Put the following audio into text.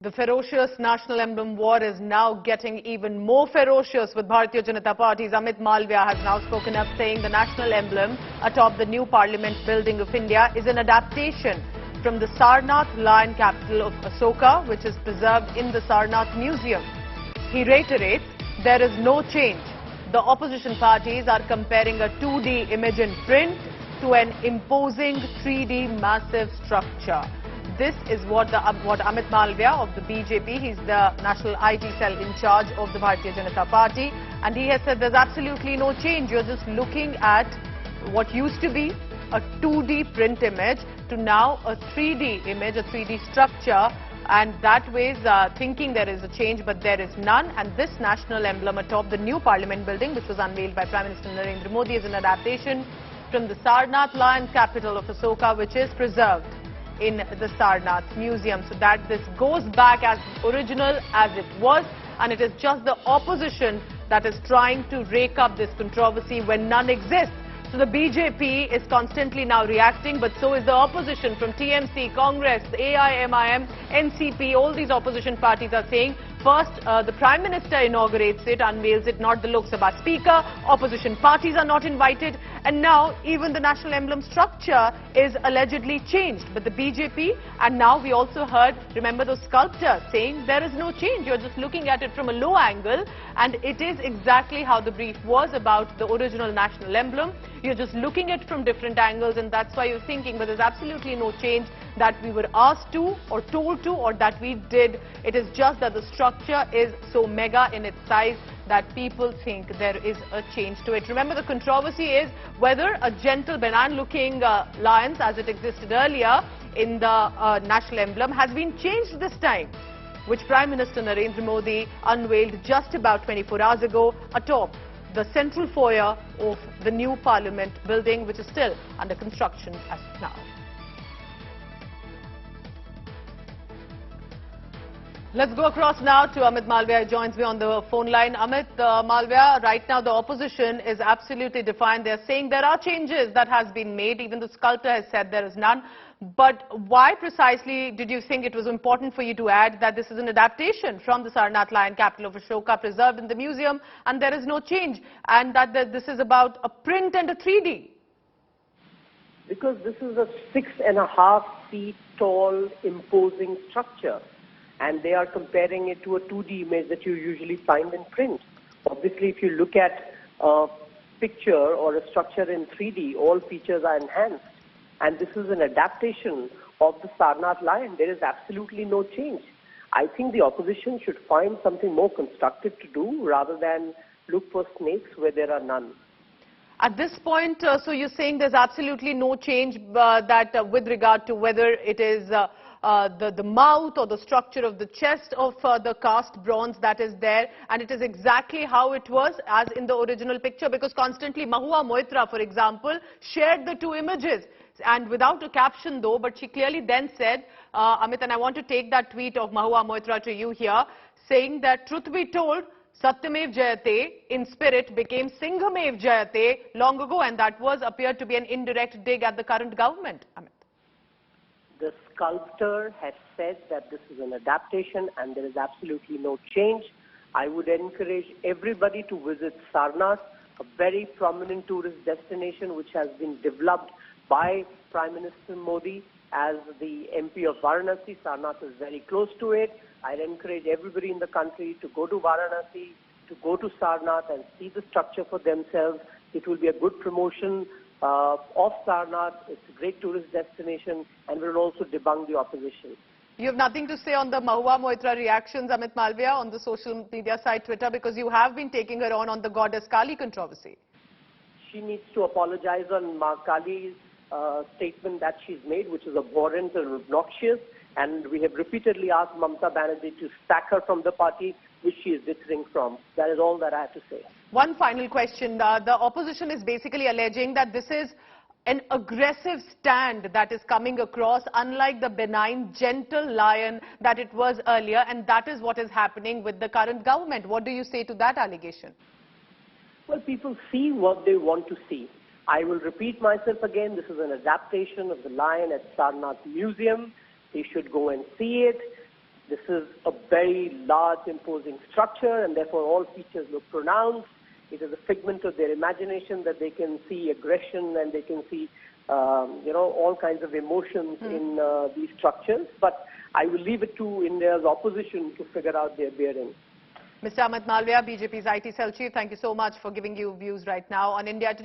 The ferocious national emblem war is now getting even more ferocious with Bharatiya Janata Party's Amit Malviya has now spoken up saying the national emblem atop the new Parliament building of India is an adaptation from the Sarnath lion capital of Ashoka, which is preserved in the Sarnath Museum. He reiterates there is no change. The opposition parties are comparing a 2D image in print to an imposing 3D massive structure. This is what Amit Malviya of the BJP, he's the national IT cell in charge of the Bharatiya Janata Party, and he has said there's absolutely no change. You're just looking at what used to be a 2D print image to now a 3D image, a 3D structure, and that way thinking there is a change, but there is none. And this national emblem atop the new Parliament building, which was unveiled by Prime Minister Narendra Modi, is an adaptation from the Sarnath lion capital of Ashoka, which is preserved in the Sarnath Museum, so that this goes back as original as it was, and it is just the opposition that is trying to rake up this controversy when none exists. So the BJP is constantly now reacting, but so is the opposition from TMC, Congress, AIMIM, NCP. All these opposition parties are saying first the Prime Minister inaugurates it, unveils it, not the Lok Sabha Speaker. Opposition parties are not invited, and now even the national emblem structure is allegedly changed. But the BJP, and now we also heard, remember those sculptors saying there is no change, you're just looking at it from a low angle, and it is exactly how the brief was about the original national emblem. You're just looking at it from different angles, and that's why you're thinking, but there's absolutely no change that we were asked to or told to or that we did. It is just that the structure is so mega in its size that people think there is a change to it. Remember, the controversy is whether a gentle, benign-looking lion, as it existed earlier in the national emblem, has been changed this time, which Prime Minister Narendra Modi unveiled just about 24 hours ago atop the central foyer of the new Parliament building, which is still under construction as of now. Let's go across now to Amit Malviya, who joins me on the phone line. Amit Malviya, right now the opposition is absolutely defiant. They're saying there are changes that has been made. Even the sculptor has said there is none. But why precisely did you think it was important for you to add that this is an adaptation from the Sarnath lion capital of Ashoka preserved in the museum and there is no change, and that this is about a print and a 3D? Because this is a 6.5 feet tall imposing structure, and they are comparing it to a 2D image that you usually find in print. Obviously, if you look at a picture or a structure in 3D, all features are enhanced. And this is an adaptation of the Sarnath lion. There is absolutely no change. I think the opposition should find something more constructive to do rather than look for snakes where there are none. At this point, so you're saying there's absolutely no change with regard to whether it is the mouth or the structure of the chest of the cast bronze that is there, and it is exactly how it was as in the original picture, because constantly Mahua Moitra, for example, shared the two images. And without a caption though, but she clearly then said, Amit, and I want to take that tweet of Mahua Moitra to you here, saying that truth be told, Satyamev Jayate in spirit became Singhamev Jayate long ago, and that appeared to be an indirect dig at the current government. Amit. The sculptor has said that this is an adaptation and there is absolutely no change. I would encourage everybody to visit Sarnath, a very prominent tourist destination which has been developed by Prime Minister Modi as the MP of Varanasi. Sarnath is very close to it. I'd encourage everybody in the country to go to Varanasi, to go to Sarnath and see the structure for themselves. It will be a good promotion of Sarnath. It's a great tourist destination and will also debunk the opposition. You have nothing to say on the Mahua Moitra reactions, Amit Malviya, on the social media site Twitter, because you have been taking her on the goddess Kali controversy. She needs to apologize on Ma Kali's statement that she's made, which is abhorrent and obnoxious, and we have repeatedly asked Mamata Banerjee to sack her from the party, which she is withdrawing from. That is all that I have to say. One final question. The opposition is basically alleging that this is an aggressive stand that is coming across, unlike the benign, gentle lion that it was earlier, and that is what is happening with the current government. What do you say to that allegation? Well, people see what they want to see. I will repeat myself again. This is an adaptation of the lion at Sarnath Museum. They should go and see it. This is a very large, imposing structure, and therefore all features look pronounced. It is a figment of their imagination that they can see aggression and they can see, all kinds of emotions in these structures. But I will leave it to India's opposition to figure out their bearing. Mr. Amit Malviya, BJP's IT Cell Chief, thank you so much for giving you views right now on India Today.